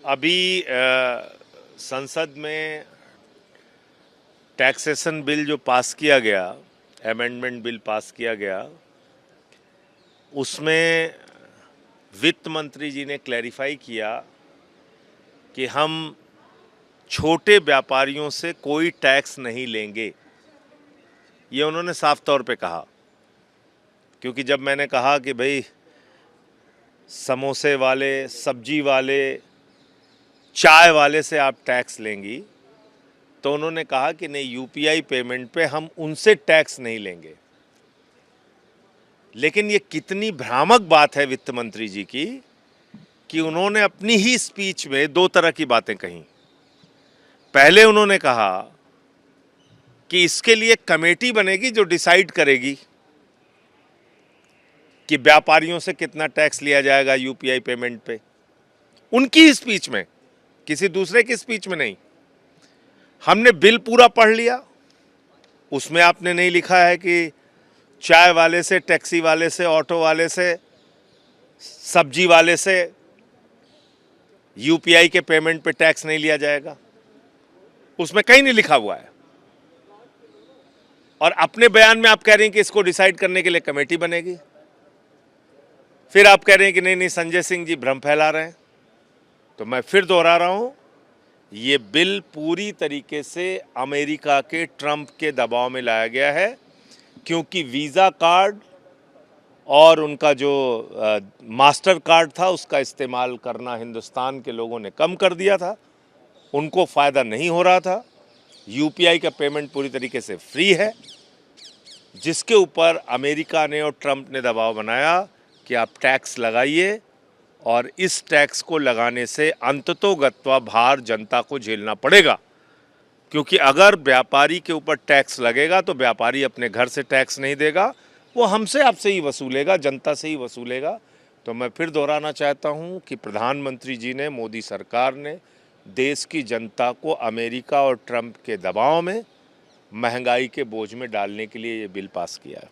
अभी संसद में टैक्सेशन बिल जो पास किया गया, अमेंडमेंट बिल पास किया गया, उसमें वित्त मंत्री जी ने क्लैरिफाई किया कि हम छोटे व्यापारियों से कोई टैक्स नहीं लेंगे। ये उन्होंने साफ तौर पे कहा, क्योंकि जब मैंने कहा कि भाई समोसे वाले, सब्जी वाले, चाय वाले से आप टैक्स लेंगी, तो उन्होंने कहा कि नहीं, यूपीआई पेमेंट पे हम उनसे टैक्स नहीं लेंगे। लेकिन ये कितनी भ्रामक बात है वित्त मंत्री जी की कि उन्होंने अपनी ही स्पीच में दो तरह की बातें कही। पहले उन्होंने कहा कि इसके लिए कमेटी बनेगी जो डिसाइड करेगी कि व्यापारियों से कितना टैक्स लिया जाएगा यूपीआई पेमेंट पे। उनकी ही स्पीच में, किसी दूसरे की स्पीच में नहीं। हमने बिल पूरा पढ़ लिया, उसमें आपने नहीं लिखा है कि चाय वाले से, टैक्सी वाले से, ऑटो वाले से, सब्जी वाले से यूपीआई के पेमेंट पे टैक्स नहीं लिया जाएगा। उसमें कहीं नहीं लिखा हुआ है। और अपने बयान में आप कह रहे हैं कि इसको डिसाइड करने के लिए कमेटी बनेगी। फिर आप कह रहे हैं कि नहीं, संजय सिंह जी भ्रम फैला रहे हैं। तो मैं फिर दोहरा रहा हूं, ये बिल पूरी तरीके से अमेरिका के ट्रंप के दबाव में लाया गया है, क्योंकि वीज़ा कार्ड और उनका जो मास्टर कार्ड था, उसका इस्तेमाल करना हिंदुस्तान के लोगों ने कम कर दिया था। उनको फ़ायदा नहीं हो रहा था। यूपीआई का पेमेंट पूरी तरीके से फ्री है, जिसके ऊपर अमेरिका ने और ट्रंप ने दबाव बनाया कि आप टैक्स लगाइए, और इस टैक्स को लगाने से अंततोगत्वा भार जनता को झेलना पड़ेगा। क्योंकि अगर व्यापारी के ऊपर टैक्स लगेगा तो व्यापारी अपने घर से टैक्स नहीं देगा, वो हमसे आपसे ही वसूलेगा, जनता से ही वसूलेगा। तो मैं फिर दोहराना चाहता हूँ कि प्रधानमंत्री जी ने, मोदी सरकार ने देश की जनता को अमेरिका और ट्रंप के दबाव में महंगाई के बोझ में डालने के लिए ये बिल पास किया है।